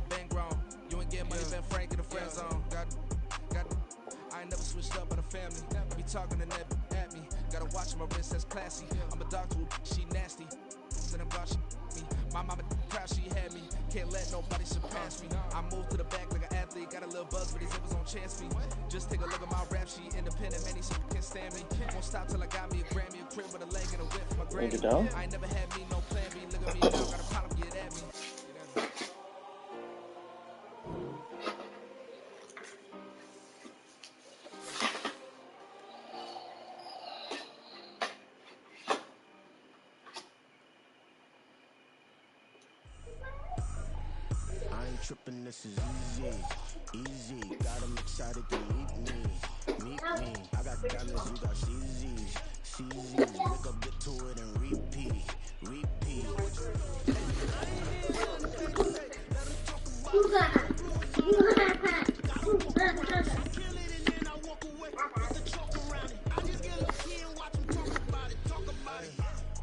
been grown. You ain't getting money, been frank in the friend zone. I ain't never switched up on the family. Be talking to Neb at me. Gotta watch my wrist, that's classy. I'm a doctor, she nasty. Then I'm God, she me. My mama proud she had me. Can't let nobody surpass me. I moved to the back like an athlete. Got a little buzz, but these zippers on chance me. Just take a look at my rap sheet. Independent, man, these can't stand me. Won't stop till I got me a Grammy, a crib with a leg and a whip for my granny. I ain't never had me no plan B. Look at me now, got a problem, get at me. Tripping, this is easy. Got them excited to meet me. I got diamonds, you got CZs. Wake up, get to it, and repeat.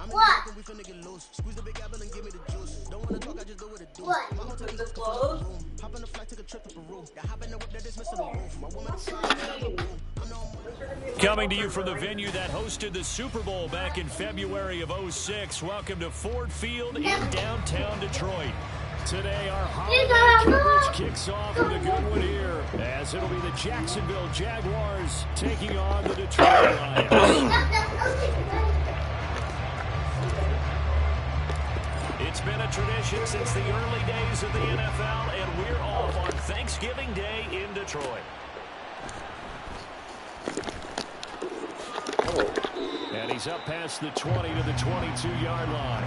What? We finna get loose. Squeeze the big apple and give me the juice. Don't wanna talk, I just do what it do. What? The clothes? Hop on the flight, take a trip to Peru. Hop in the whip that is missing the roof. My woman Coming to you from the venue that hosted the Super Bowl back in February of '06. Welcome to Ford Field in downtown Detroit. Today, our holiday coverage kicks off with a good one here, as it'll be the Jacksonville Jaguars taking on the Detroit Lions. It's been a tradition since the early days of the NFL, and we're off on Thanksgiving Day in Detroit. And he's up past the 20 to the 22-yard line.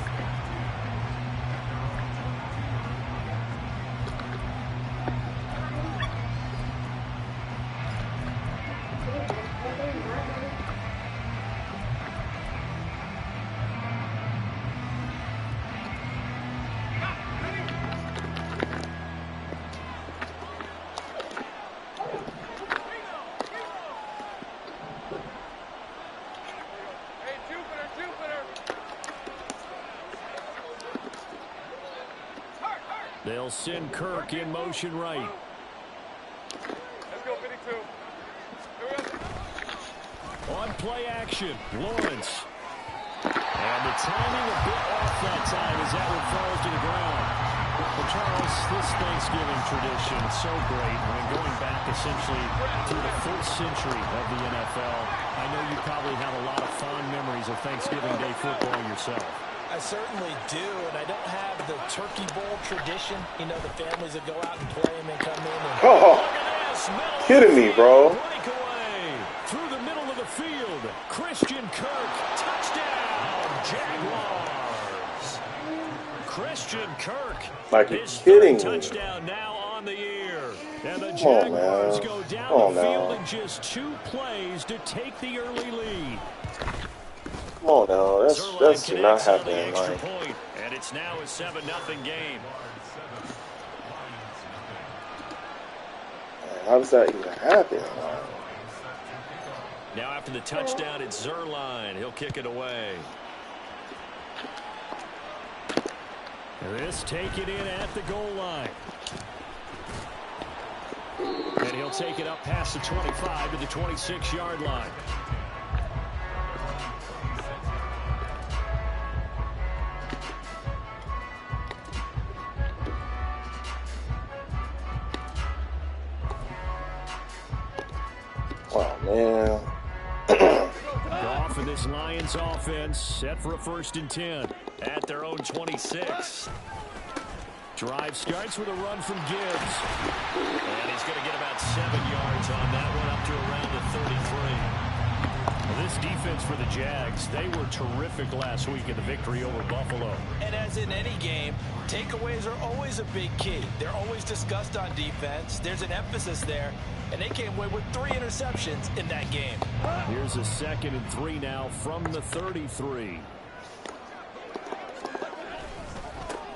They'll send Kirk in motion right. Let's go, 52. On play action, Lawrence. And the timing a bit off that time as that one falls to the ground. Well, Charles, this Thanksgiving tradition is so great. When going back essentially to the 4th century of the NFL, I know you probably have a lot of fond memories of Thanksgiving Day football yourself. I certainly do, and I don't have the Turkey Bowl tradition. You know, the families that go out and play and then come in. And Kidding me, bro. Breakaway through the middle of the field. Christian Kirk, touchdown, Jaguars. Christian Kirk, like you're his kidding me. Touchdown now on the year. And the Jaguars go down the field in just 2 plays to take the early lead. Come on now, that's not happening. Like, and it's now a 7-0 game. how does that even happen? Now after the touchdown, it's Zerline. He'll kick it away. This taken in at the goal line. And he'll take it up past the 25 to the 26-yard line. Oh, man. Goff and this Lions offense set for a 1st and 10 at their own 26. Drive starts with a run from Gibbs. And he's going to get about 7 yards on that one, up to around the 33. Well, this defense for the Jags, they were terrific last week in the victory over Buffalo. And as in any game, takeaways are always a big key. They're always discussed on defense. There's an emphasis there. And they came away with 3 interceptions in that game. Here's a 2nd and 3 now from the 33.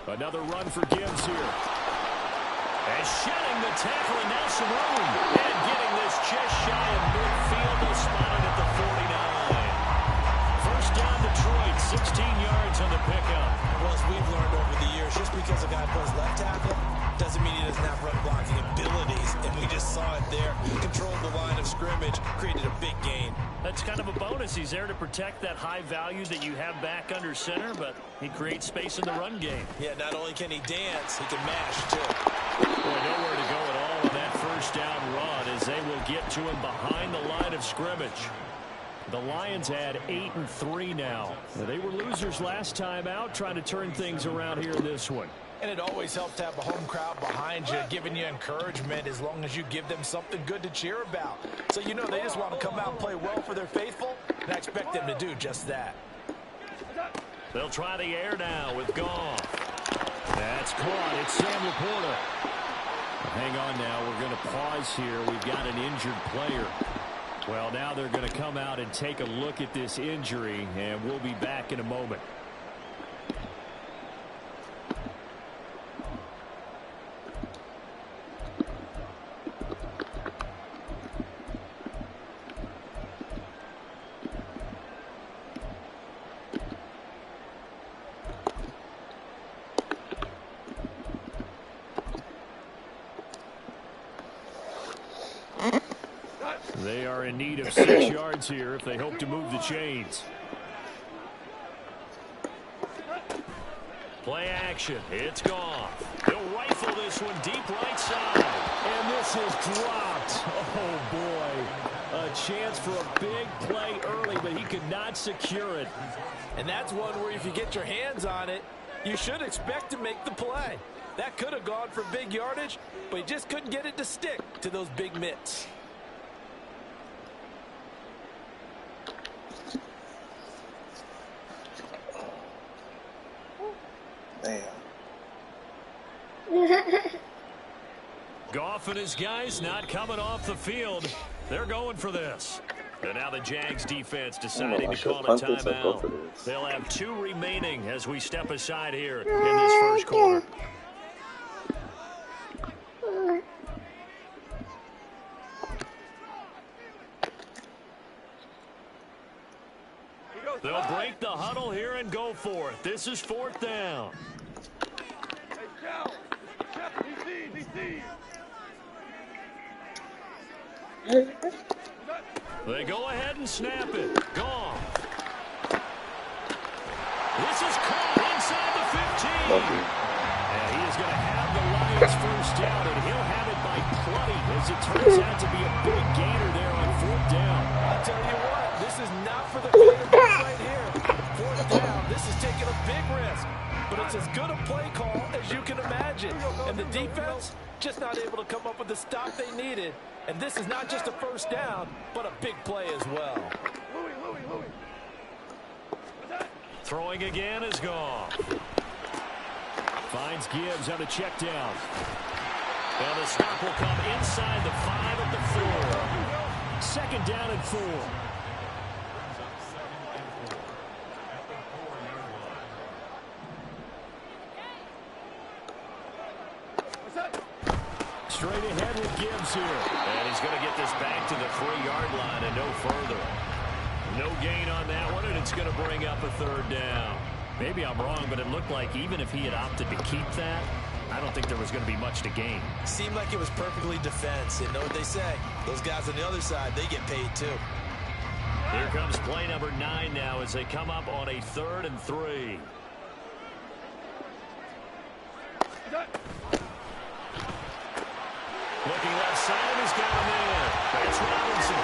Another run for Gibbs here. And shedding the tackle, and now some room. And getting this just shy of midfield. They'll spot it at the 49. 1st down to Detroit, 16 yards on the pickup. Well, as we've learned over the years, just because a guy plays left tackle doesn't mean he doesn't have run blocking abilities, and we just saw it there. Controlled the line of scrimmage, created a big gain. That's kind of a bonus. He's there to protect that high value that you have back under center, but he creates space in the run game. Yeah, not only can he dance, he can mash, too. Boy, nowhere to go at all on that first down run as they will get to him behind the line of scrimmage. The Lions had 8-3 now. They were losers last time out, trying to turn things around here in this one. And it always helps to have a home crowd behind you, giving you encouragement as long as you give them something good to cheer about. So you know they just want to come out and play well for their faithful, and I expect them to do just that. They'll try the air now with Goff. That's caught. It's Sam Laporta. Hang on now. We're going to pause here. We've got an injured player. Well, now they're going to come out and take a look at this injury, and we'll be back in a moment. They are in need of 6 yards here if they hope to move the chains. Play action. It's gone. They'll rifle this one deep right side. And this is dropped. Oh, boy. A chance for a big play early, but he could not secure it. And that's one where if you get your hands on it, you should expect to make the play. That could have gone for big yardage, but he just couldn't get it to stick to those big mitts. Goff and his guys not coming off the field. They're going for this. And now the Jags defense deciding to call a timeout. They'll have 2 remaining as we step aside here in this first quarter. They'll break the huddle here and go for it. This is 4th down. They go ahead and snap it. Gone. This is caught inside the 15. And he is going to have the Lions first down, and he'll have it by plenty as it turns out to be a big gainer there on 4th down. I'll tell you what, this is not for the quarterback right here. 4th down, this is taking a big risk. But it's as good a play call as you can imagine. And the defense just not able to come up with the stop they needed. And this is not just a first down, but a big play as well. Throwing again is gone. Finds Gibbs on a check down. And the stop will come inside the 5 at the 4. 2nd down and 4. Straight ahead with Gibbs here. And he's going to get this back to the 3-yard line and no further. No gain on that one, and it's going to bring up a 3rd down. Maybe I'm wrong, but it looked like even if he had opted to keep that, I don't think there was going to be much to gain. Seemed like it was perfectly defense. And know what they say? Those guys on the other side, they get paid too. Here comes play number 9 now as they come up on a 3rd and 3. Looking left side, he's got him in. It's Robinson.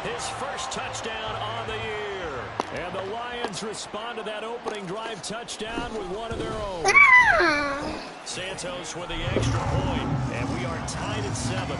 His first touchdown on the year. And the Lions respond to that opening drive touchdown with one of their own. Santos with the extra point, and we are tied at 7.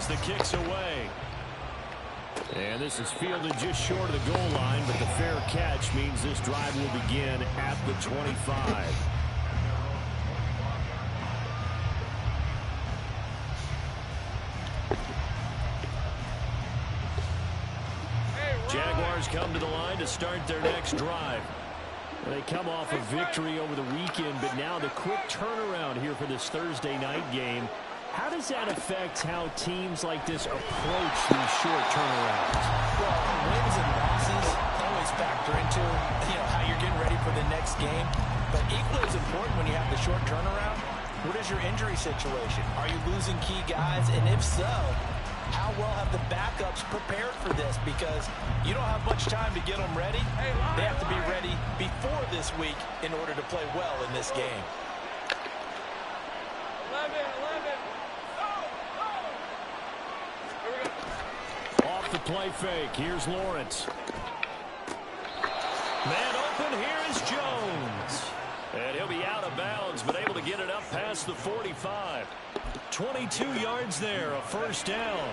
as the kick's away. And this is fielded just short of the goal line, but the fair catch means this drive will begin at the 25. Jaguars come to the line to start their next drive. They come off a victory over the weekend, but now the quick turnaround here for this Thursday night game. How does that affect how teams like this approach these short turnarounds? Well, wins and losses always factor into how you're getting ready for the next game. But equally as important when you have the short turnaround, what is your injury situation? Are you losing key guys? And if so, how well have the backups prepared for this? Because you don't have much time to get them ready. They have to be ready before this week in order to play well in this game. 11. Off the play fake. Here's Lawrence. Man open. Here is Jones. And he'll be out of bounds, but able to get it up past the 45. 22 yards there, a first down.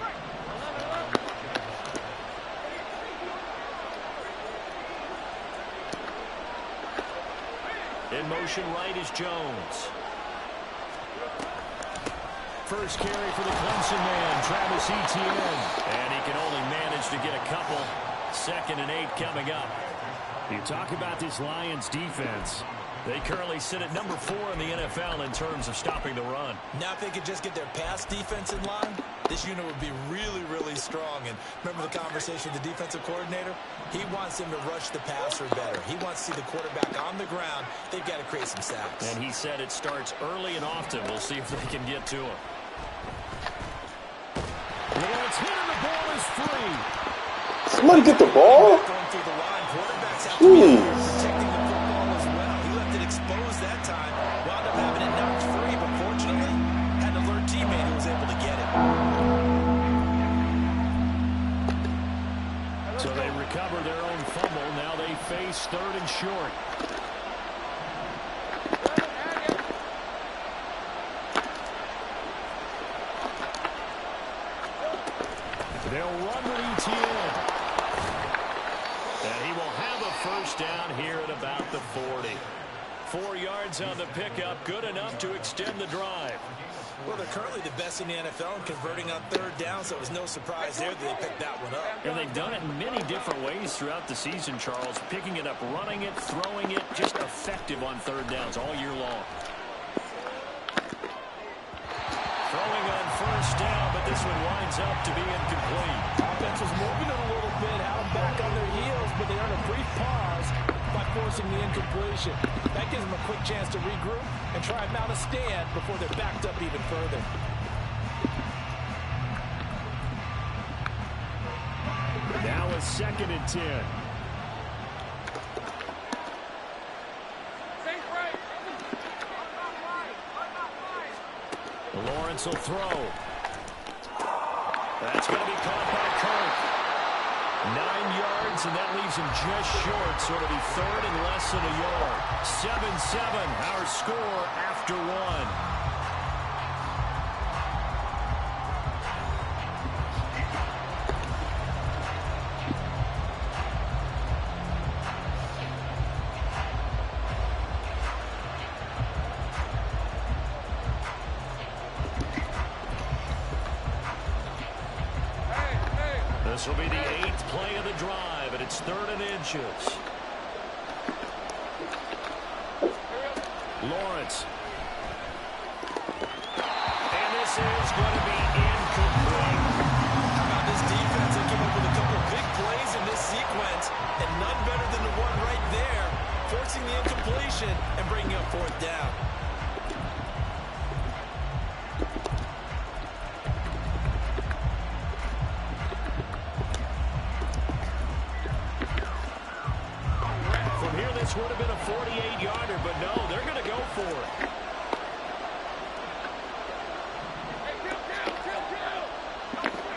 In motion right is Jones. First carry for the Clemson man, Travis Etienne. And he can only manage to get a couple. 2nd and 8 coming up. You talk about this Lions defense. They currently sit at number 4 in the NFL in terms of stopping the run. Now if they could just get their pass defense in line, this unit would be really, really strong. And remember the conversation with the defensive coordinator? He wants them to rush the passer better. He wants to see the quarterback on the ground. They've got to create some sacks. And he said it starts early and often. We'll see if they can get to him. Lawrence hit and the ball is free. Somebody get the ball? Going through the line, quarterbacks have to be protecting the football as well. He left it exposed that time. Wound up having it knocked free, but fortunately, had an alert teammate who was able to get it. So they recover their own fumble. Now they face 3rd and short. They'll run with Etienne. And he will have a first down here at about the 40. 4 yards on the pickup, good enough to extend the drive. Well, they're currently the best in the NFL in converting on 3rd down, so it was no surprise there that they picked that one up. And they've done it in many different ways throughout the season, Charles. Picking it up, running it, throwing it, just effective on 3rd downs all year long. Throwing on 1st down, but this one winds up to be incomplete. Offense was moving it a little bit, held back on their heels, but they earned a brief pause by forcing the incompletion. That gives them a quick chance to regroup and try and mount a stand before they're backed up even further. Now a 2nd and 10. Lawrence will throw. That's going to be caught by Kirk. 9 yards, and that leaves him just short, so it'll be 3rd and less than a yard. 7-7, our score after 1. This will be the 8th play of the drive, and it's 3rd and inches. Lawrence. And this is going to be incomplete. How about this defense? They came up with a couple of big plays in this sequence, and none better than the one right there, forcing the incompletion and bringing up 4th down. This would have been a 48-yarder, but no, they're going to go for it.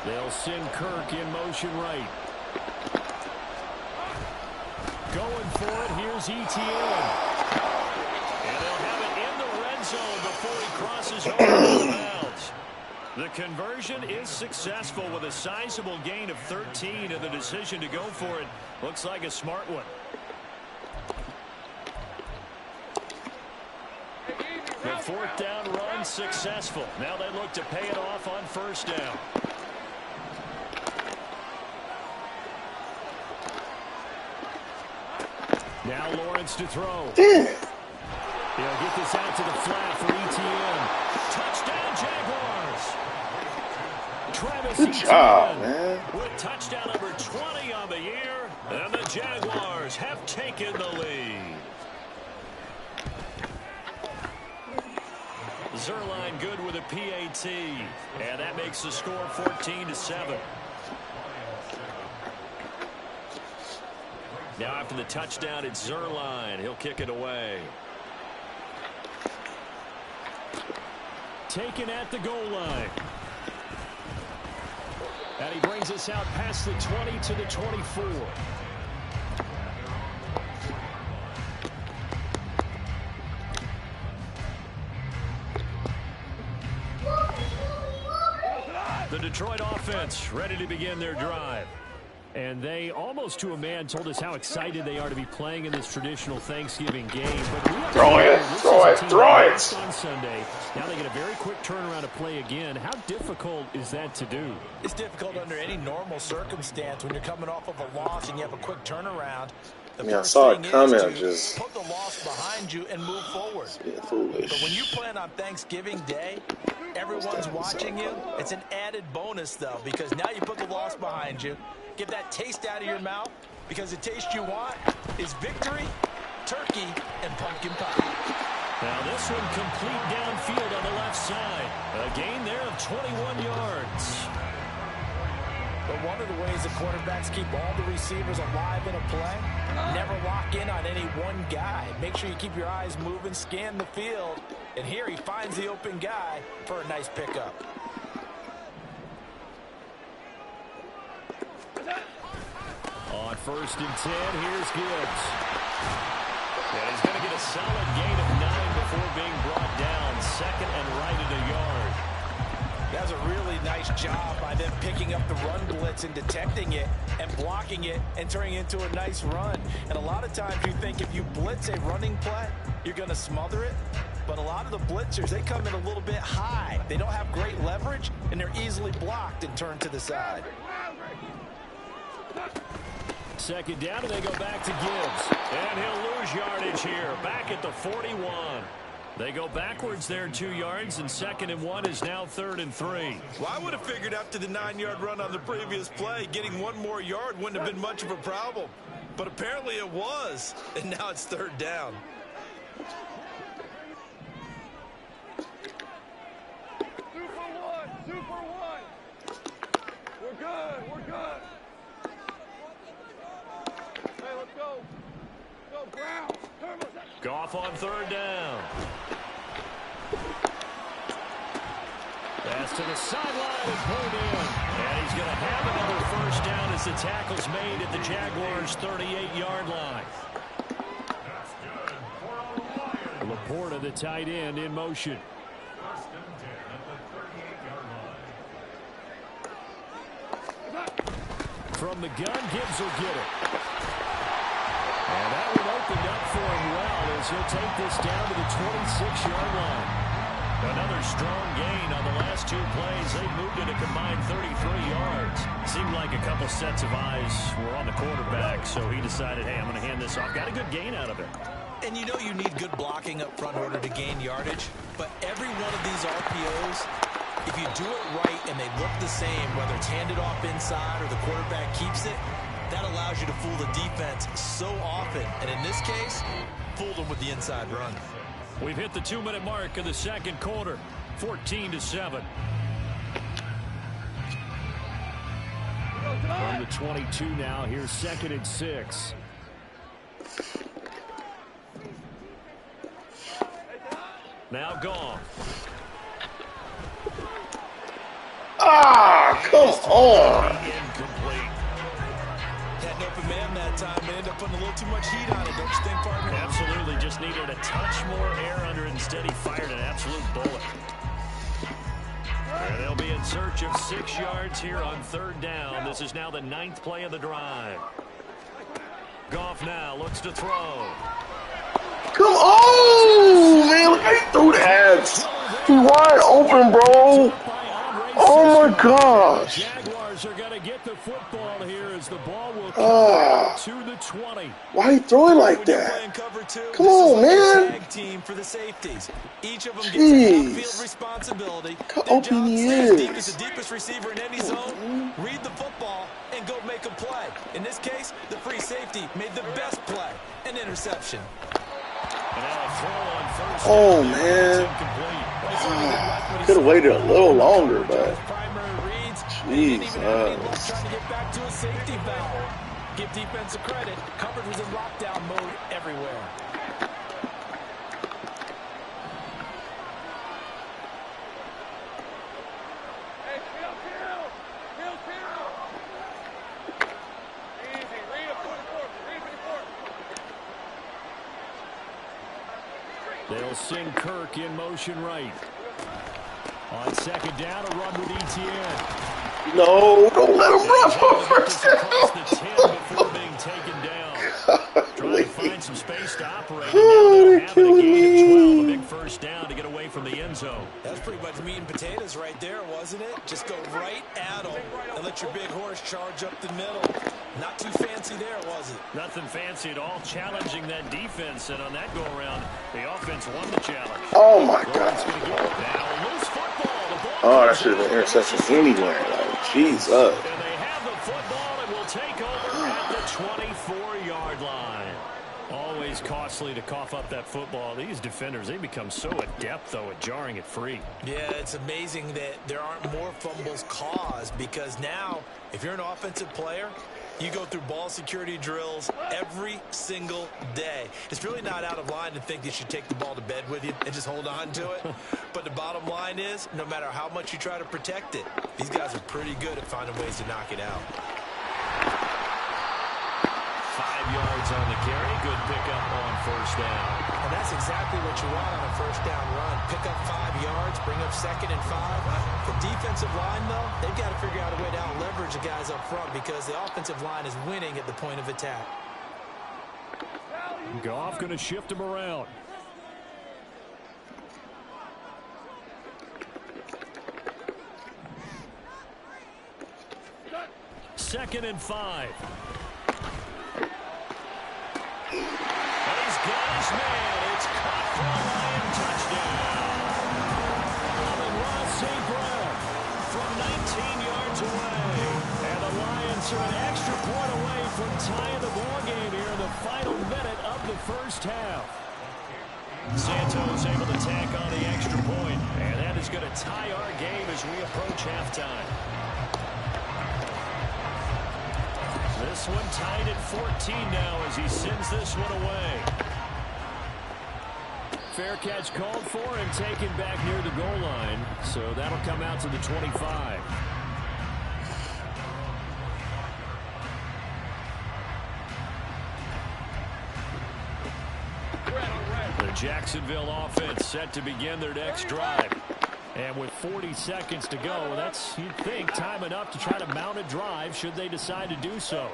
They'll send Kirk in motion right. Going for it, here's Etienne. And they'll have it in the red zone before he crosses over the bounds. The conversion is successful with a sizable gain of 13, and the decision to go for it looks like a smart one. The 4th down run successful. Now they look to pay it off on 1st down. Now Lawrence to throw. Damn. He'll get this out to the flat for ETN. Touchdown Jaguars. Travis Good job, man. With touchdown number 20 on the year, and the Jaguars have taken the lead. Zerline good with a PAT, and that makes the score 14-7. Now after the touchdown, it's Zerline. He'll kick it away. Taken at the goal line. And he brings us out past the 20 to the 24. The Detroit offense ready to begin their drive. And they, almost to a man, told us how excited they are to be playing in this traditional Thanksgiving game. But throw it. On Sunday. Now they get a very quick turnaround to play again. How difficult is that to do? It's difficult under any normal circumstance when you're coming off of a loss and you have a quick turnaround. I saw it coming. Just put the loss behind you and move forward. being foolish. But when you plan on Thanksgiving Day, everyone's watching you. It's an added bonus, though, because now you put the loss behind you. Get that taste out of your mouth, because the taste you want is victory, turkey, and pumpkin pie. Now this one complete downfield on the left side. A gain there of 21 yards. But one of the ways the quarterbacks keep all the receivers alive in a play, never lock in on any one guy. Make sure you keep your eyes moving, scan the field. And here he finds the open guy for a nice pickup. On 1st and 10, here's Gibbs. And he's going to get a solid gain of 9 before being brought down. 2nd and right at a yard. That's a really nice job by them picking up the run blitz and detecting it and blocking it and turning it into a nice run. And a lot of times you think if you blitz a running play, you're going to smother it. But a lot of the blitzers, they come in a little bit high. They don't have great leverage, and they're easily blocked and turned to the side. 2nd down, and they go back to Gibbs. And he'll lose yardage here, back at the 41. They go backwards there 2 yards, and 2nd and 1 is now 3rd and 3. Well, I would have figured after the 9-yard run on the previous play, getting 1 more yard wouldn't have been much of a problem. But apparently it was, and now it's 3rd down. Two for one. We're good. Hey, let's go. Go, Brown. Goff on 3rd down. Pass to the sideline and pulled in. And he's going to have another 1st down as the tackle's made at the Jaguars' 38-yard line. Laporta, the tight end, in motion. From the gun, Gibbs will get it. And that one opened up for him well as he'll take this down to the 26-yard line. Another strong gain on the last 2 plays. They moved it a combined 33 yards. Seemed like a couple sets of eyes were on the quarterback, so he decided, hey, I'm going to hand this off. Got a good gain out of it. And you know you need good blocking up front in order to gain yardage. But every one of these RPOs, if you do it right and they look the same, whether it's handed off inside or the quarterback keeps it, that allows you to fool the defense so often. And in this case, fooled them with the inside run. We've hit the 2-minute mark of the 2nd quarter, 14-7. From the 22 now, here's 2nd and 6. Now gone. Ah, come on. Incomplete. Had an open man that time. They ended up putting a little too much heat on it, don't you think, partner? Absolutely. Just needed a touch more air under it. Instead, he fired an absolute bullet. And they'll be in search of 6 yards here on 3rd down. This is now the 9th play of the drive. Goff now looks to throw. Come on, man. Look how he threw that. He wide open, bro. Oh, my gosh. Jaguars are going to get the football here as the ball will come to the 20. Why he throwing like that? Come on, man. Tag team for the safeties. Each of them gets a half-field responsibility. How open he is. Deep as the deepest receiver in any zone. Read the football and go make a play. In this case, the free safety made the best play, an interception. Oh, man. Could have waited a little longer, but Jesus. Trying to get back to a safety valve. Give defensive credit. Coverage was in lockdown mode everywhere. Hey, Kill. Easy. Read a 44. Read a 44. They'll send Kirk in motion right. On 2nd down, a run with ETN. No, don't let him run for first down. Across the 10 before being taken down. Trying to find some space to operate. And now they'll have it a gain of 12, a big first down to get away from the end zone. That's pretty much meat and potatoes right there, wasn't it? Just go right at them and let your big horse charge up the middle. Not too fancy there, was it? Nothing fancy at all, challenging that defense. And on that go-around, the offense won the challenge. Oh, my God. Now, loose football. Oh, that should have been an interception anywhere. Like, Jesus. And they have the football and will take over at the 24-yard line. Always costly to cough up that football. These defenders, they become so adept, though, at jarring it free. Yeah, it's amazing that there aren't more fumbles caused because now, if you're an offensive player, you go through ball security drills every single day. It's really not out of line to think you should take the ball to bed with you and just hold on to it. But the bottom line is, no matter how much you try to protect it, these guys are pretty good at finding ways to knock it out. 5 yards on the carry. Good pickup on 1st down. And that's exactly what you want on a 1st down run. Pick up 5 yards, bring up 2nd and 5. The defensive line, though, they've got to figure out a way to out-leverage the guys up front because the offensive line is winning at the point of attack. Goff going to shift him around. Second and 5. He's got his man. It's caught for a Lion touchdown. Amon-Ra St. Brown from 19 yards away. And the Lions are an extra point away from tying the ball game here in the final minute of the 1st half. Santos able to tack on the extra point. And that is going to tie our game as we approach halftime. This one tied at 14 now as he sends this one away. Fair catch called for and taken back near the goal line. So that'll come out to the 25. The Jacksonville offense set to begin their next drive. And with 40 seconds to go, that's, you'd think, time enough to try to mount a drive should they decide to do so.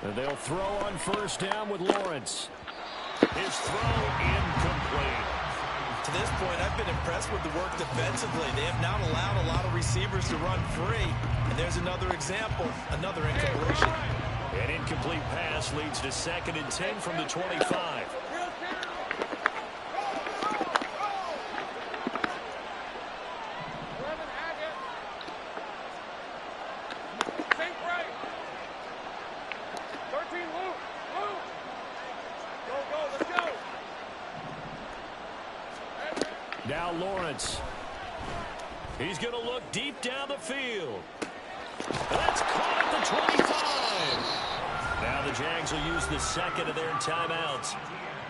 And they'll throw on 1st down with Lawrence. His throw incomplete. To this point, I've been impressed with the work defensively. They have not allowed a lot of receivers to run free. And there's another example, another incompletion. An incomplete pass leads to 2nd and 10 from the 25. Now Lawrence. He's going to look deep down the field. That's caught at the 25. Now the Jags will use the 2nd of their timeouts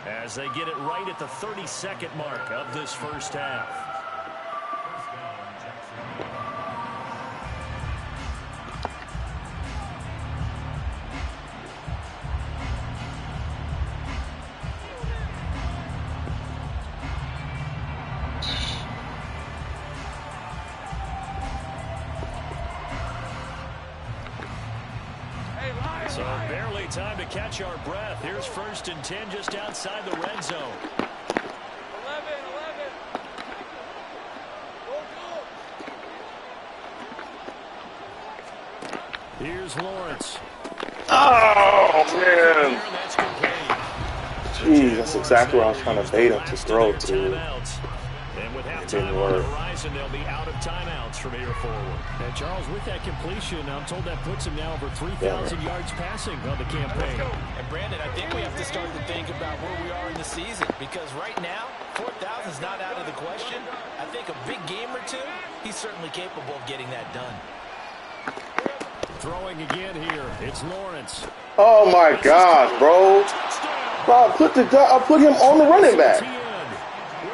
as they get it right at the 32nd mark of this 1st half. So barely time to catch our breath. Here's 1st and 10 just outside the red zone. 11. Here's Lawrence. Oh, man. That's complete. Jeez, that's exactly what I was trying to bait him to throw to. And with It halftime didn't on the work. horizon, they'll be out of timeouts from here forward. And Charles, with that completion, I'm told that puts him now over 3,000 yards passing on the campaign. And Brandon, I think we have to start to think about where we are in the season, because right now, 4,000 is not out of the question. I think a big game or two, he's certainly capable of getting that done. Throwing again here, it's Lawrence. Oh my gosh, bro. Bro, I put him on the running back.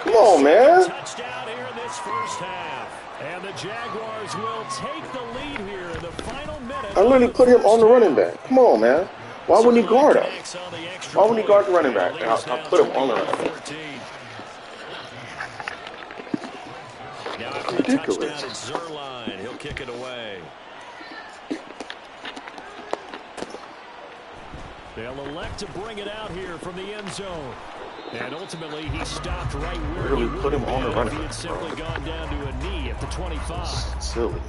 Come on, man. Touchdown here in this first half. And the Jaguars will take the lead here in the final minute. I literally put him on the running back. Come on, man. Why wouldn't he guard him? Why wouldn't he guard the running back? I put him on the running back. Now after the touchdown, it's Zerline. He'll kick it away. They'll elect to bring it out here from the end zone. And ultimately, he stopped right where Really he put him on the would running have. He had back, simply gone down to a knee at the 25. Silly.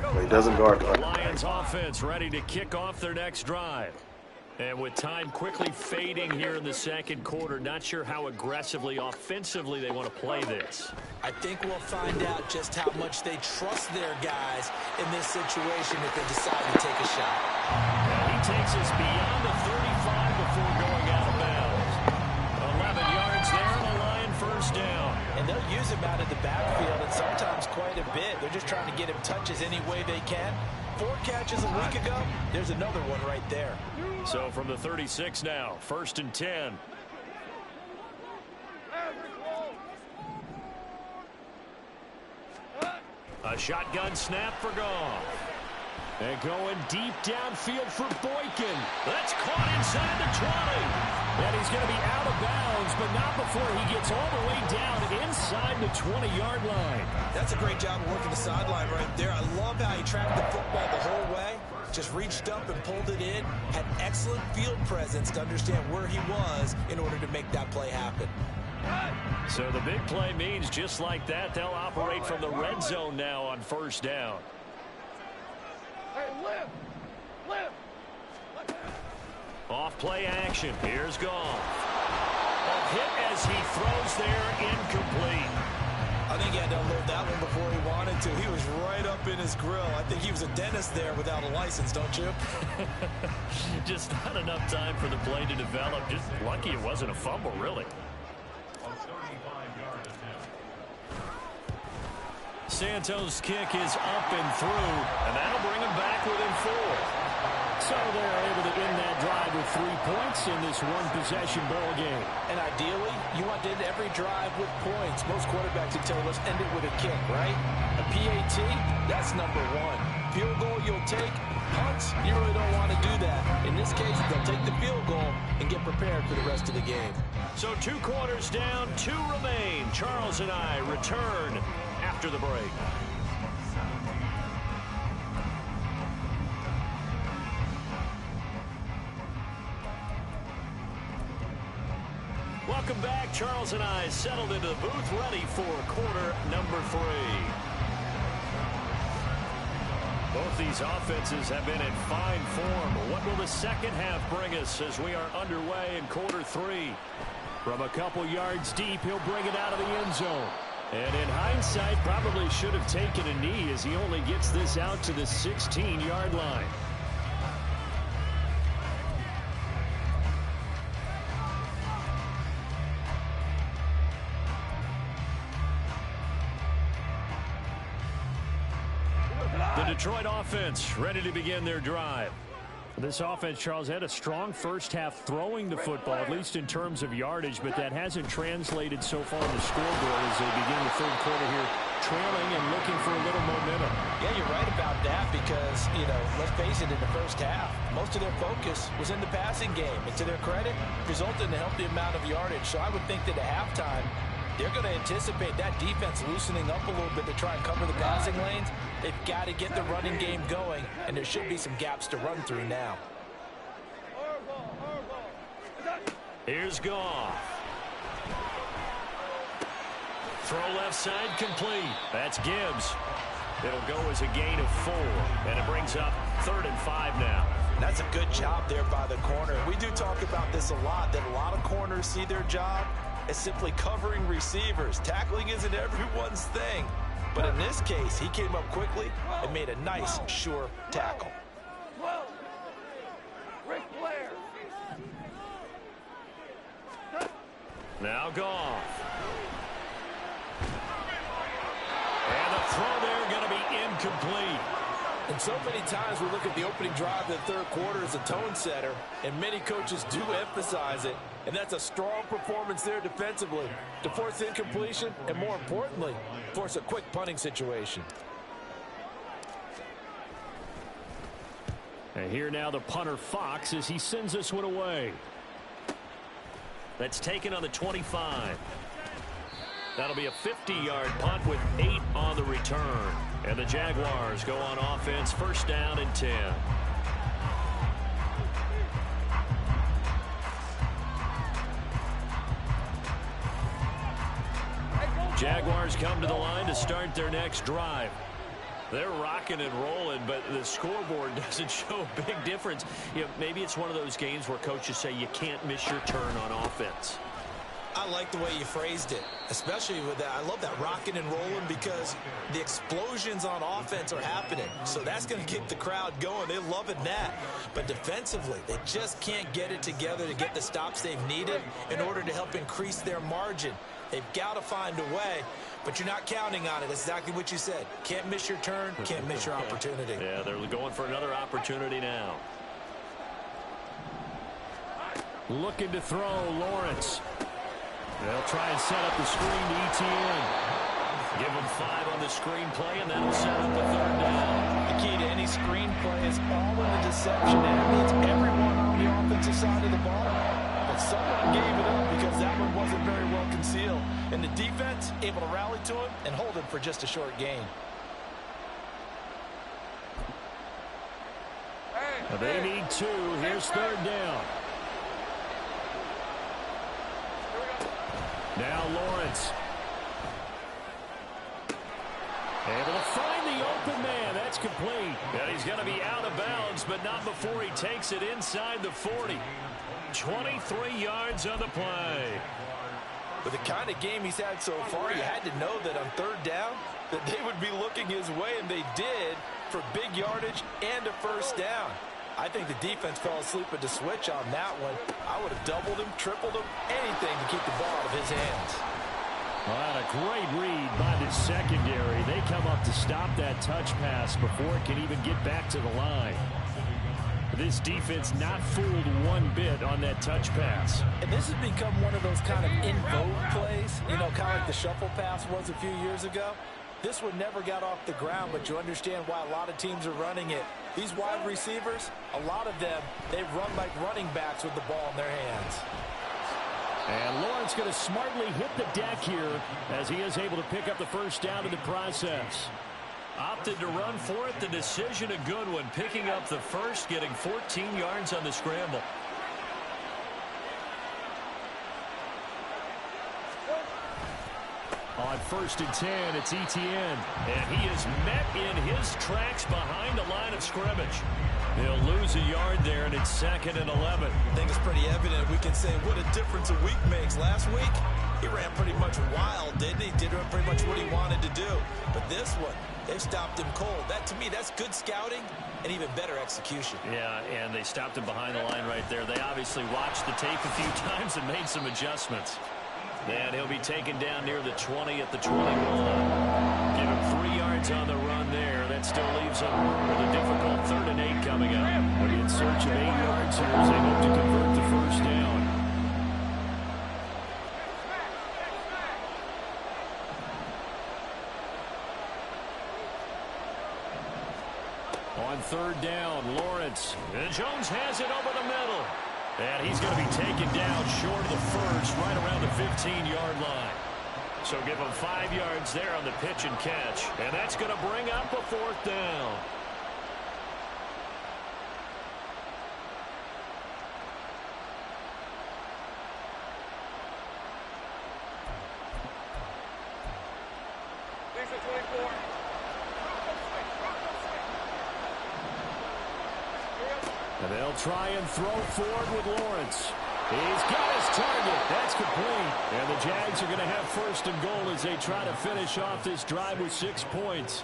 But he doesn't guard the The running back. Lions offense ready to kick off their next drive. And with time quickly fading here in the second quarter, not sure how aggressively, offensively they want to play this. I think we'll find out just how much they trust their guys in this situation if they decide to take a shot. And he takes us beyond the 35 before going out of bounds. 11 yards there, and a Lion first down. And they'll use him out of the backfield, and sometimes quite a bit. They're just trying to get him touches any way they can. 4 catches a week ago, there's another one right there. So from the 36 now, 1st and 10. A shotgun snap for Goff. And going deep downfield for Boykin. That's caught inside the 20. And he's going to be out of bounds, but not before he gets all the way down inside the 20-yard line. That's a great job of working the sideline right there. I love how he tracked the football the whole way. Just reached up and pulled it in. Had excellent field presence to understand where he was in order to make that play happen. So the big play means just like that, they'll operate from the red zone now on 1st down. Hey, lift! Off play action. Here's Goff. A hit as he throws there, incomplete. I think he had to unload that one before he wanted to. He was right up in his grill. I think he was a dentist there without a license, don't you? Just not enough time for the play to develop. Just lucky it wasn't a fumble, really. Santos' kick is up and through, and that'll bring him back within 4. So they're able to end that drive with 3 points in this one-possession ball game. And ideally, you want to end every drive with points. Most quarterbacks would tell us end it with a kick, right? A PAT, that's number 1. Field goal you'll take. Punts, you really don't want to do that. In this case, they'll take the field goal and get prepared for the rest of the game. So 2 quarters down, 2 remain. Charles and I return after the break. Welcome back. Charles and I settled into the booth, ready for quarter number 3. Both these offenses have been in fine form. What will the second half bring us as we are underway in quarter 3? From a couple yards deep, he'll bring it out of the end zone. And in hindsight, probably should have taken a knee as he only gets this out to the 16-yard line. The Detroit offense ready to begin their drive. This offense, Charles, had a strong first half throwing the football, at least in terms of yardage, but that hasn't translated so far on the scoreboard as they begin the third quarter here, trailing and looking for a little momentum. Yeah, you're right about that because, let's face it, in the first half, most of their focus was in the passing game. And to their credit, resulted in a healthy amount of yardage. So I would think that at halftime, They're going to anticipate that defense loosening up a little bit to try and cover the passing lanes. They've got to get the running game going, and there should be some gaps to run through now. Here's Goff. Throw left side complete. That's Gibbs. It'll go as a gain of 4, and it brings up 3rd and 5 now. That's a good job there by the corner. We do talk about this a lot, that a lot of corners see their job as simply covering receivers. Tackling isn't everyone's thing. But in this case, he came up quickly and made a nice, sure tackle. Now Goff. And the throw there going to be incomplete. And so many times we look at the opening drive of the third quarter as a tone setter, and many coaches do emphasize it. And that's a strong performance there defensively to force incompletion and, more importantly, force a quick punting situation. And here now the punter Fox as he sends this one away. That's taken on the 25. That'll be a 50-yard punt with 8 on the return. And the Jaguars go on offense, 1st down and 10. Jaguars come to the line to start their next drive. They're rocking and rolling, but the scoreboard doesn't show a big difference. You know, maybe it's one of those games where coaches say you can't miss your turn on offense. I like the way you phrased it, especially with that. I love that rocking and rolling because the explosions on offense are happening. So that's going to keep the crowd going. They're loving that. But defensively, they just can't get it together to get the stops they've needed in order to help increase their margin. They've got to find a way, but you're not counting on it. That's exactly what you said. Can't miss your turn, can't miss your opportunity. Yeah, they're going for another opportunity now. Looking to throw, Lawrence. They'll try and set up the screen to ETN. Give them 5 on the screen play, and that'll set up the 3rd down. The key to any screen play is all in the deception, and it means everyone on the offensive side of the ball. But someone gave it up because that one wasn't very well concealed. And the defense able to rally to him and hold him for just a short gain. Now they need 2. Here's 3rd down. Now Lawrence. Able to find the open man. That's complete. And he's going to be out of bounds, but not before he takes it inside the 40. 23 yards on the play. With the kind of game he's had so far, you had to know that on 3rd down that they would be looking his way, and they did, for big yardage and a 1st down. I think the defense fell asleep at the switch on that one. I would have doubled him, tripled him, anything to keep the ball out of his hands. Well, and a great read by the secondary. They come up to stop that touch pass before it can even get back to the line. This defense not fooled one bit on that touch pass. And this has become one of those kind of in vogue plays, you know, kind of like the shuffle pass was a few years ago. This one never got off the ground, but you understand why a lot of teams are running it. These wide receivers, a lot of them, they run like running backs with the ball in their hands. And Lawrence going to smartly hit the deck here as he is able to pick up the 1st down in the process. Opted to run for it. The decision a good one. Picking up the 1st, getting 14 yards on the scramble. On 1st and 10, it's ETN. And he is met in his tracks behind the line of scrimmage. He'll lose a yard there, and it's 2nd and 11. I think it's pretty evident. We can say what a difference a week makes. Last week, he ran pretty much wild, didn't he? Did pretty much what he wanted to do. But this one, they've stopped him cold. That, to me, that's good scouting and even better execution. Yeah, and they stopped him behind the line right there. They obviously watched the tape a few times and made some adjustments. And he'll be taken down near the 20 at the 21. Give him 3 yards on the run there. That still leaves him with a difficult 3rd and 8 coming up. But in search of 8 yards here as they hope to convert the 1st down. On 3rd down, Lawrence. And Jones has it over the middle. And he's going to be taken down short of the 1st, right around the 15-yard line. So give them 5 yards there on the pitch and catch. And that's going to bring up a 4th down. And they'll try and throw forward with Lawrence. He's got his target. That's complete. And the Jags are going to have 1st and goal as they try to finish off this drive with 6 points.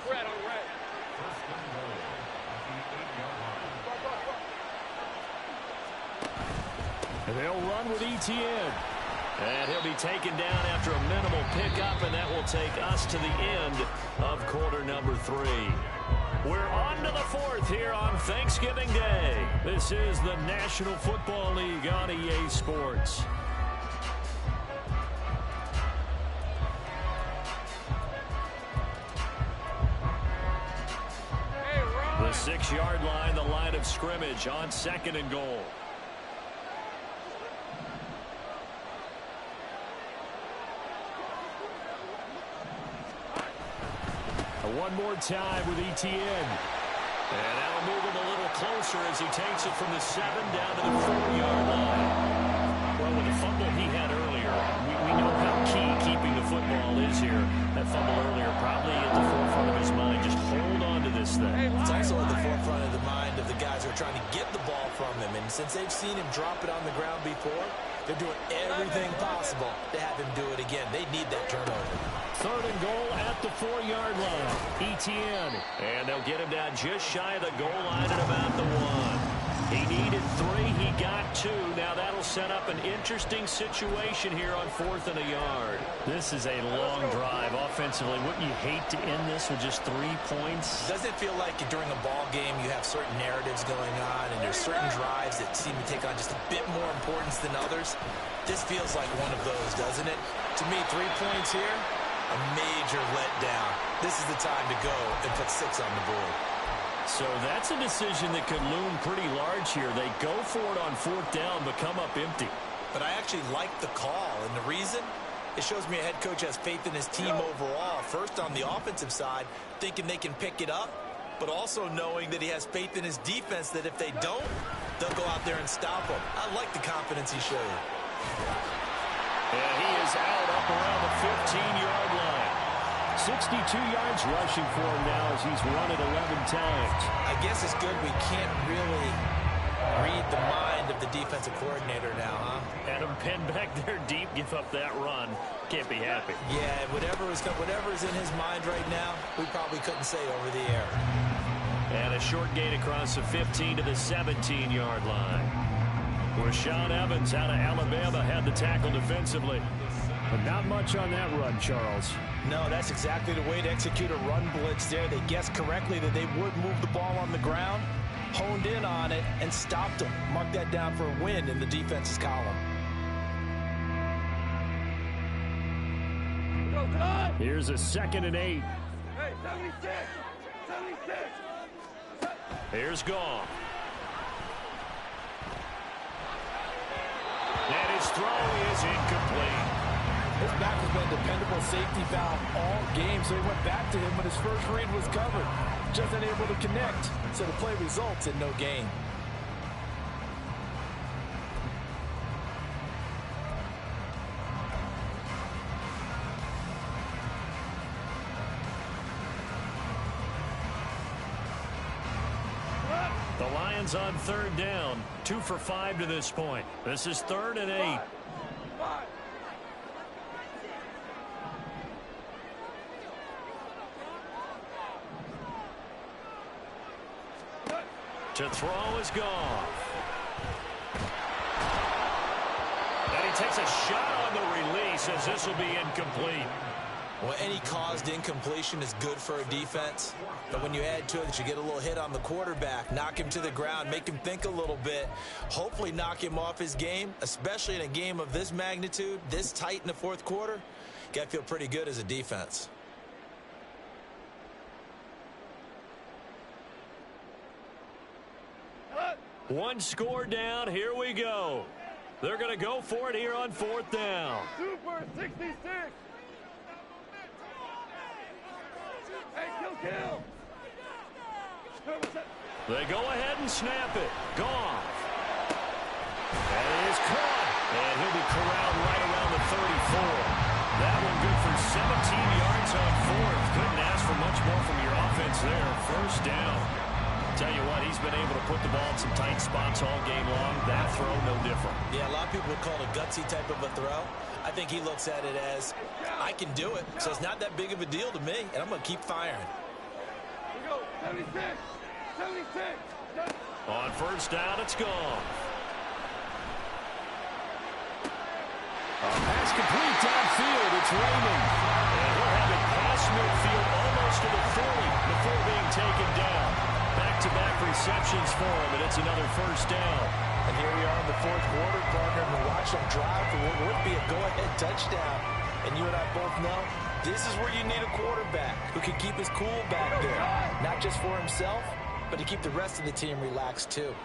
And they'll run with Etienne. And he'll be taken down after a minimal pickup, and that will take us to the end of quarter number 3. We're on to the 4th here on Thanksgiving Day. This is the National Football League on EA Sports. The 6-yard line, the line of scrimmage on 2nd and goal. One more time with Etienne. And that'll move him a little closer as he takes it from the 7 down to the 4-yard line. Well, with the fumble he had earlier, we know how key keeping the football is here. That fumble earlier probably at the forefront of his mind. Just hold on to this thing. It's also at the forefront of the mind of the guys who are trying to get the ball from him. And since they've seen him drop it on the ground before, they're doing everything possible to have him do it again. They need that turnover. 3rd and goal at the 4-yard line. Etienne. And they'll get him down just shy of the goal line at about the 1. He needed 3. He got 2. Now that'll set up an interesting situation here on 4th and a yard. This is a long drive offensively. Wouldn't you hate to end this with just 3 points? Doesn't it feel like during a ball game you have certain narratives going on and there's certain drives that seem to take on just a bit more importance than others? This feels like one of those, doesn't it? To me, 3 points here, a major letdown. This is the time to go and put 6 on the board. So that's a decision that could loom pretty large here. They go for it on 4th down, but come up empty. But I actually like the call, and the reason? It shows me a head coach has faith in his team overall. First on the offensive side, thinking they can pick it up, but also knowing that he has faith in his defense that if they don't, they'll go out there and stop him. I like the confidence he showed. And he is out up around the 15-yard line. 62 yards rushing for him now as he's run it 11 times. I guess it's good we can't really read the mind of the defensive coordinator now, huh? Had him pinned back there deep, give up that run. Can't be happy. Yeah, whatever is in his mind right now, we probably couldn't say over the air. And a short gain across the 15 to the 17-yard line. Rashaan Evans out of Alabama had the tackle defensively. But not much on that run, Charles. No, that's exactly the way to execute a run blitz there. They guessed correctly that they would move the ball on the ground, honed in on it, and stopped them. Mark that down for a win in the defense's column. Here's a 2nd and 8. Hey, 76! 76! Here's Goff. And his throw is incomplete. His back has been a dependable safety valve all game, so he went back to him when his first read was covered. Just unable to connect, so the play results in no gain. The Lions on 3rd down. 2 for 5 to this point. This is 3rd and 8. To throw is Goff. And he takes a shot on the release as this will be incomplete. Well, any caused incompletion is good for a defense. But when you add to it that you get a little hit on the quarterback, knock him to the ground, make him think a little bit, hopefully knock him off his game, especially in a game of this magnitude, this tight in the 4th quarter, got to feel pretty good as a defense. One score down. Here we go. They're going to go for it here on 4th down. Super 66! They go ahead and snap it. Goff. That is caught. And he'll be corralled right around the 34. That one good for 17 yards on fourth. Couldn't ask for much more from your offense there. First down. Tell you what, he's been able to put the ball in some tight spots all game long. That throw, no different. Yeah, a lot of people would call it a gutsy type of a throw. I think he looks at it as, I can do it, so it's not that big of a deal to me, and I'm going to keep firing. Here we go. 76. 76. On first down, it's gone. A pass complete downfield. It's Raymond. And he'll have it past midfield almost to the 40 before being taken down. Back-to-back receptions for him, and it's another first down. And here we are in the fourth quarter, partner, and we watch them drive for what would be a go-ahead touchdown. And you and I both know this is where you need a quarterback who can keep his cool back there. Not just for himself, but to keep the rest of the team relaxed, too.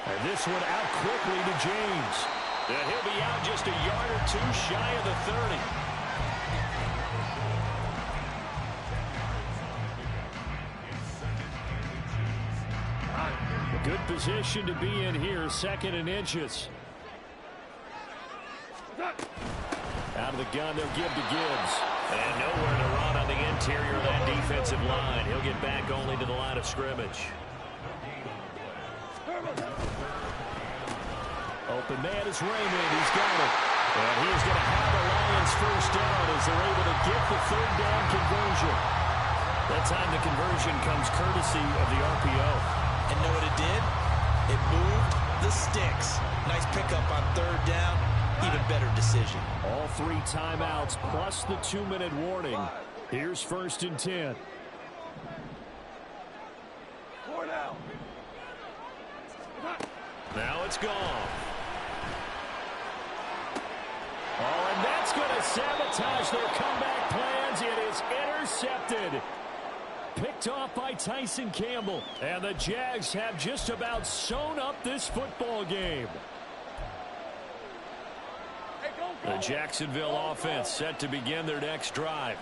And this one out quickly to James. And he'll be out just a yard or two shy of the 30. A good position to be in here, 2nd and inches. Out of the gun, they'll give to Gibbs. And nowhere to run on the interior of that defensive line. He'll get back only to the line of scrimmage. Open man is Raymond. He's got it. And he is going to have the Lions first down as they're able to get the 3rd down conversion. That time the conversion comes courtesy of the RPO. And know what it did? It moved the sticks. Nice pickup on 3rd down. Even better decision. All 3 timeouts plus the 2-minute warning. Here's 1st and 10. 4 now. Now it's gone. Oh, and that's going to sabotage their comeback plans. It is intercepted. Picked off by Tyson Campbell. And the Jags have just about sewn up this football game. The Jacksonville offense set to begin their next drive.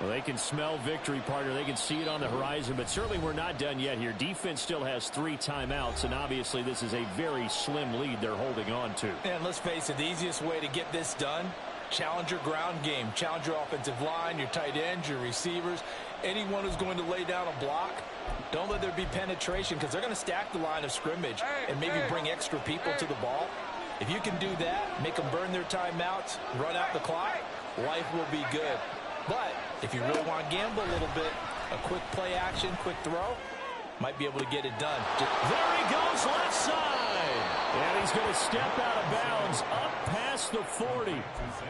Well, they can smell victory, partner. They can see it on the horizon, but certainly we're not done yet here. Defense still has 3 timeouts, and obviously this is a very slim lead they're holding on to. And let's face it, the easiest way to get this done, challenge your ground game. Challenge your offensive line, your tight ends, your receivers, anyone who's going to lay down a block. Don't let there be penetration because they're going to stack the line of scrimmage and maybe bring extra people to the ball. If you can do that, make them burn their timeouts, run out the clock, life will be good. But if you really want to gamble a little bit, a quick play action, quick throw, might be able to get it done. There he goes, left side. And he's going to step out of bounds up past the 40.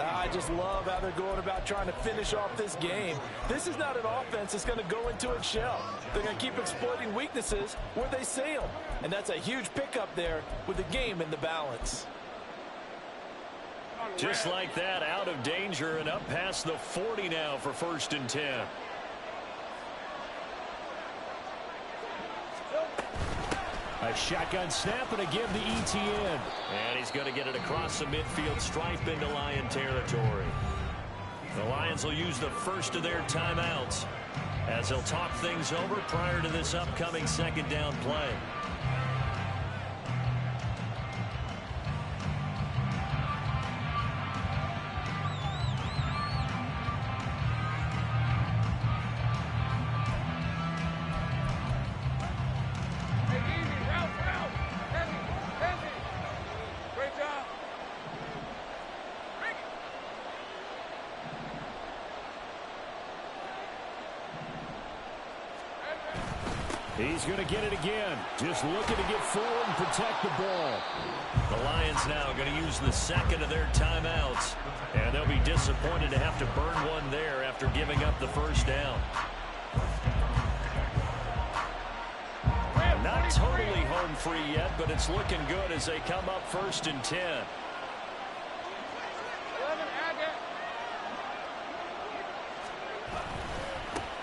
I just love how they're going about trying to finish off this game. This is not an offense that's going to go into its shell. They're going to keep exploiting weaknesses where they see them. And that's a huge pickup there with the game in the balance. Just like that, out of danger and up past the 40 now for 1st and 10. A shotgun snap and a give to ETN. And he's going to get it across the midfield stripe into Lion territory. The Lions will use the first of their timeouts as they'll talk things over prior to this upcoming 2nd down play. He's going to get it again. Just looking to get forward and protect the ball. The Lions now going to use the 2nd of their timeouts. And they'll be disappointed to have to burn one there after giving up the first down. Not totally home free yet, but it's looking good as they come up 1st and 10.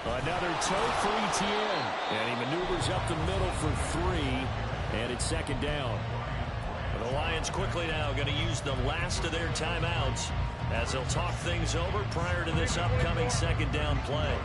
Another toe for ETN. And he maneuvers up the middle for 3. And it's 2nd down. The Lions quickly now going to use the last of their timeouts as they'll talk things over prior to this upcoming 2nd down play.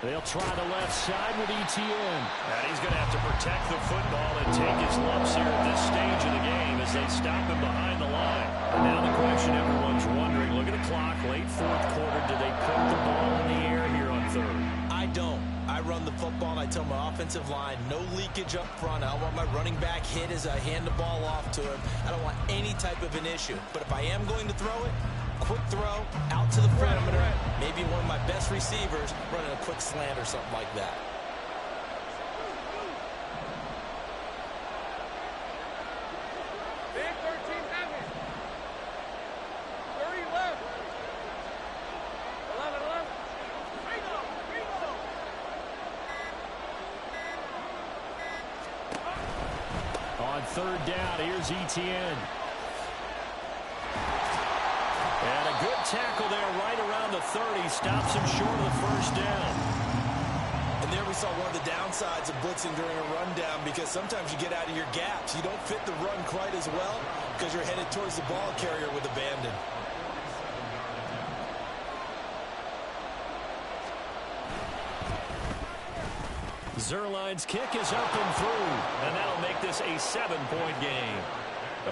They'll try the left side with Etienne. And he's going to have to protect the football and take his lumps here at this stage of the game as they stop him behind the line. And now the question everyone's wondering, look at the clock, late fourth quarter, do they put the ball in the air here on third? I don't. I run the football and I tell my offensive line, no leakage up front. I don't want my running back hit as I hand the ball off to him. I don't want any type of an issue. But if I am going to throw it, quick throw, out to the perimeter, maybe one of my best receivers running a quick slant or something like that. Big 13 heavy. 30 left. 11, 11. On third down, here's Etienne. And a good tackle there right around the 30. Stops him short of the first down. And there we saw one of the downsides of blitzing during a rundown, because sometimes you get out of your gaps. You don't fit the run quite as well because you're headed towards the ball carrier with abandon. Zerline's kick is up and through, and that'll make this a 7-point game.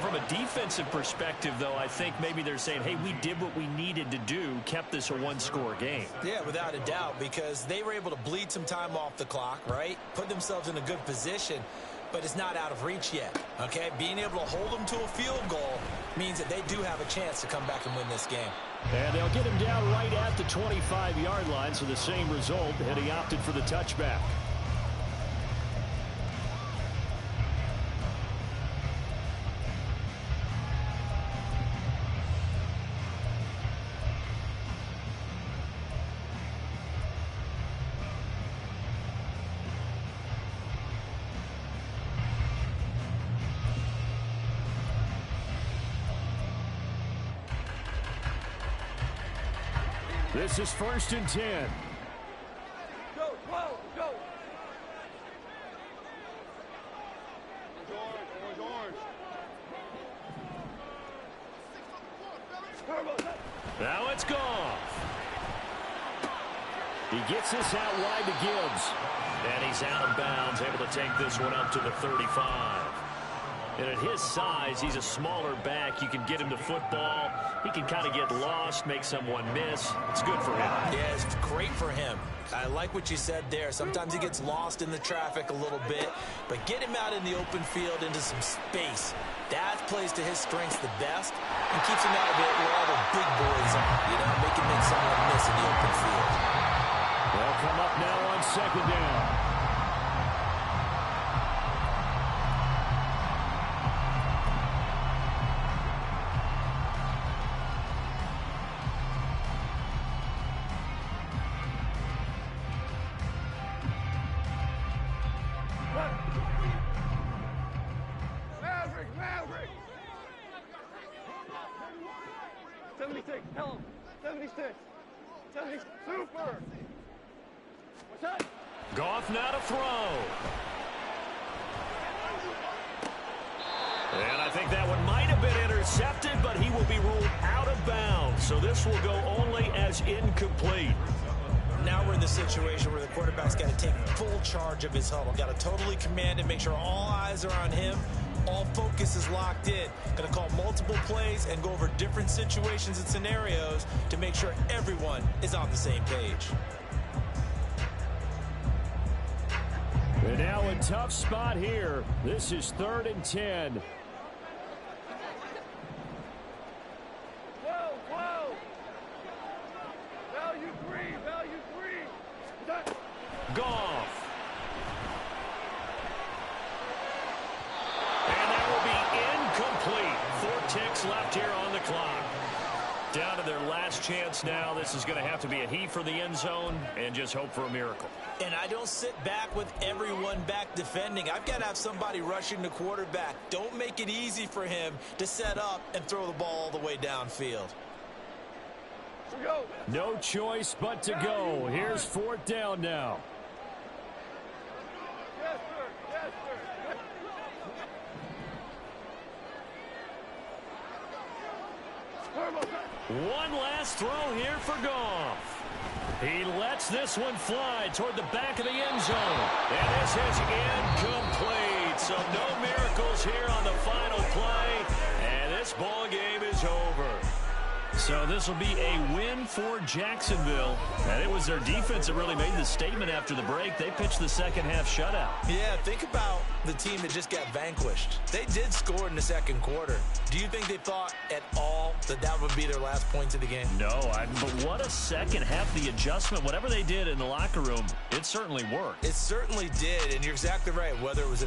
From a defensive perspective, though, I think maybe they're saying, hey, we did what we needed to do, kept this a one-score game. Yeah, without a doubt, because they were able to bleed some time off the clock, right? Put themselves in a good position, but it's not out of reach yet, okay? Being able to hold them to a field goal means that they do have a chance to come back and win this game. And they'll get him down right at the 25-yard line, so the same result, and he opted for the touchback. This is 1st and 10. Go, 12, go. Orange. Now it's Goff. He gets this out wide to Gibbs. And he's out of bounds, able to take this one up to the 35. And at his size, he's a smaller back. You can get him to football. He can kind of get lost, make someone miss. It's good for him. Yeah, it's great for him. I like what you said there. Sometimes he gets lost in the traffic a little bit, but get him out in the open field into some space. That plays to his strengths the best and keeps him out of it where all the big boys are. You know, make him make someone miss in the open field. They'll come up now on 2nd down. Maverick. 76, tell him. 76. 76, super. What's that? Goff now to throw. And I think that one might have been intercepted, but he will be ruled out of bounds. So this will go only as incomplete. Now we're in the situation where the quarterback's got to take full charge of his huddle. Got to totally command it, make sure all eyes are on him. All focus is locked in. Going to call multiple plays and go over different situations and scenarios to make sure everyone is on the same page. And now a tough spot here. This is 3rd and 10. Whoa. Value three. Goff. And that will be incomplete. 4 ticks left here on the clock. Down to their last chance now. This is going to have to be a heave for the end zone and just hope for a miracle. And I don't sit back with everyone back defending. I've got to have somebody rushing the quarterback. Don't make it easy for him to set up and throw the ball all the way downfield. Go. No choice but to go. Here's 4th down now. Yes, sir. One last throw here for Goff. He lets this one fly toward the back of the end zone. And this is incomplete. So no miracles here on the final play. And this ball game is over. So this will be a win for Jacksonville. And it was their defense that really made the statement after the break. They pitched the second half shutout. Yeah, think about the team that just got vanquished. They did score in the second quarter. Do you think they thought at all that that would be their last points of the game? No, but what a second half. The adjustment, whatever they did in the locker room, it certainly worked. It certainly did, and you're exactly right. Whether it was a